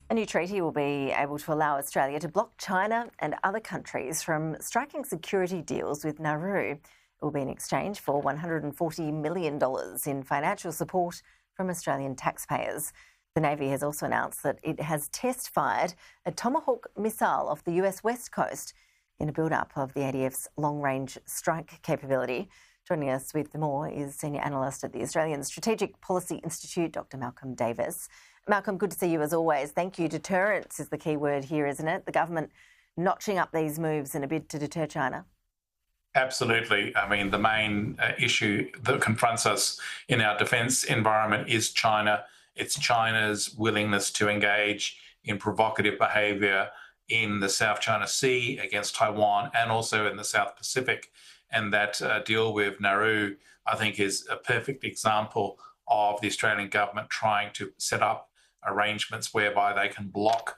A new treaty will be able to allow Australia to block China and other countries from striking security deals with Nauru. It will be in exchange for $140 million in financial support from Australian taxpayers. The Navy has also announced that it has test-fired a tomahawk missile off the US West Coast in a build-up of the ADF's long-range strike capability. Joining us with more is Senior Analyst at the Australian Strategic Policy Institute, Dr. Malcolm Davis. Malcolm, good to see you as always. Thank you. Deterrence is the key word here, isn't it? The government notching up these moves in a bid to deter China. Absolutely. I mean, the main issue that confronts us in our defence environment is China. It's China's willingness to engage in provocative behaviour in the South China Sea against Taiwan and also in the South Pacific. And that deal with Nauru, I think, is a perfect example of the Australian government trying to set up arrangements whereby they can block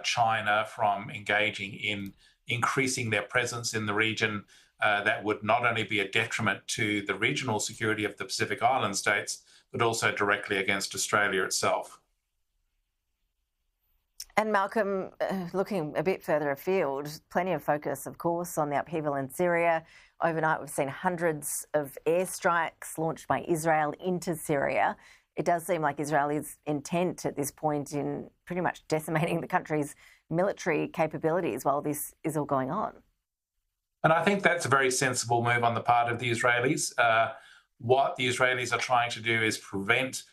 China from engaging in increasing their presence in the region. That would not only be a detriment to the regional security of the Pacific Island states, but also directly against Australia itself. And Malcolm, looking a bit further afield, plenty of focus, of course, on the upheaval in Syria. Overnight, we've seen hundreds of airstrikes launched by Israel into Syria. It does seem like Israel is intent at this point in pretty much decimating the country's military capabilities while this is all going on. And I think that's a very sensible move on the part of the Israelis. What the Israelis are trying to do is prevent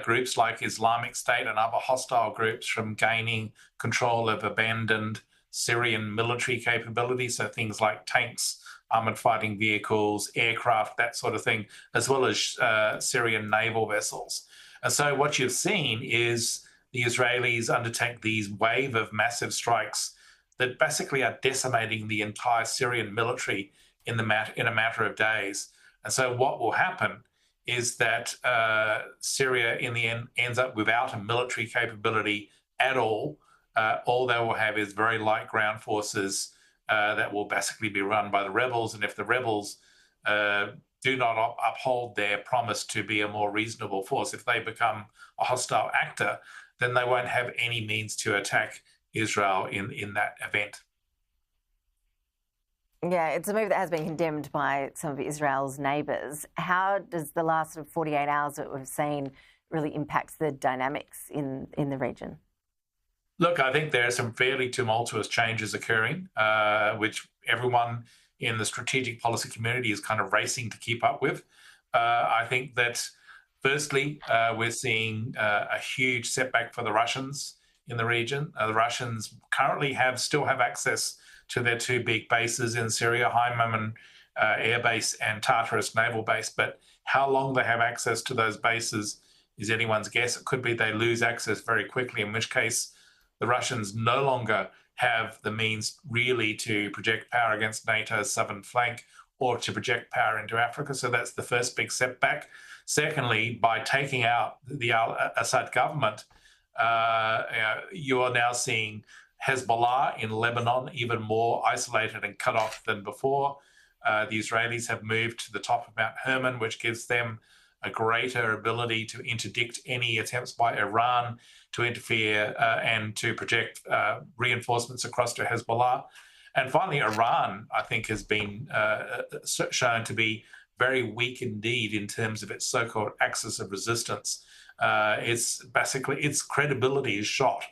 groups like Islamic State and other hostile groups from gaining control of abandoned Syrian military capabilities, so things like tanks, armoured fighting vehicles, aircraft, that sort of thing, as well as Syrian naval vessels. And so what you've seen is the Israelis undertake these wave of massive strikes that basically are decimating the entire Syrian military in a matter of days. And so what will happen is that Syria in the end ends up without a military capability at all. All they will have is very light ground forces that will basically be run by the rebels. And if the rebels do not uphold their promise to be a more reasonable force, if they become a hostile actor, then they won't have any means to attack Israel in that event. Yeah, it's a move that has been condemned by some of Israel's neighbours. How does the last 48 hours that we've seen really impact the dynamics in the region? Look, I think there are some fairly tumultuous changes occurring, which everyone in the strategic policy community is kind of racing to keep up with. I think that, firstly, we're seeing a huge setback for the Russians in the region. The Russians currently still have access to their two big bases in Syria, Haiman Air Base and Tartarus Naval Base. But how long they have access to those bases is anyone's guess. It could be they lose access very quickly, in which case the Russians no longer have the means really to project power against NATO's southern flank or to project power into Africa. So that's the first big setback. Secondly, by taking out the Assad government, you are now seeing Hezbollah in Lebanon even more isolated and cut off than before. The Israelis have moved to the top of Mount Hermon, which gives them a greater ability to interdict any attempts by Iran to interfere and to project reinforcements across to Hezbollah. And finally, Iran, I think, has been shown to be very weak indeed in terms of its so-called axis of resistance. Its credibility is shot.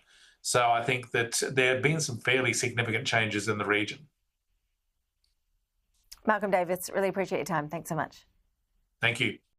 So I think that there have been some fairly significant changes in the region. Malcolm Davis, really appreciate your time. Thanks so much. Thank you.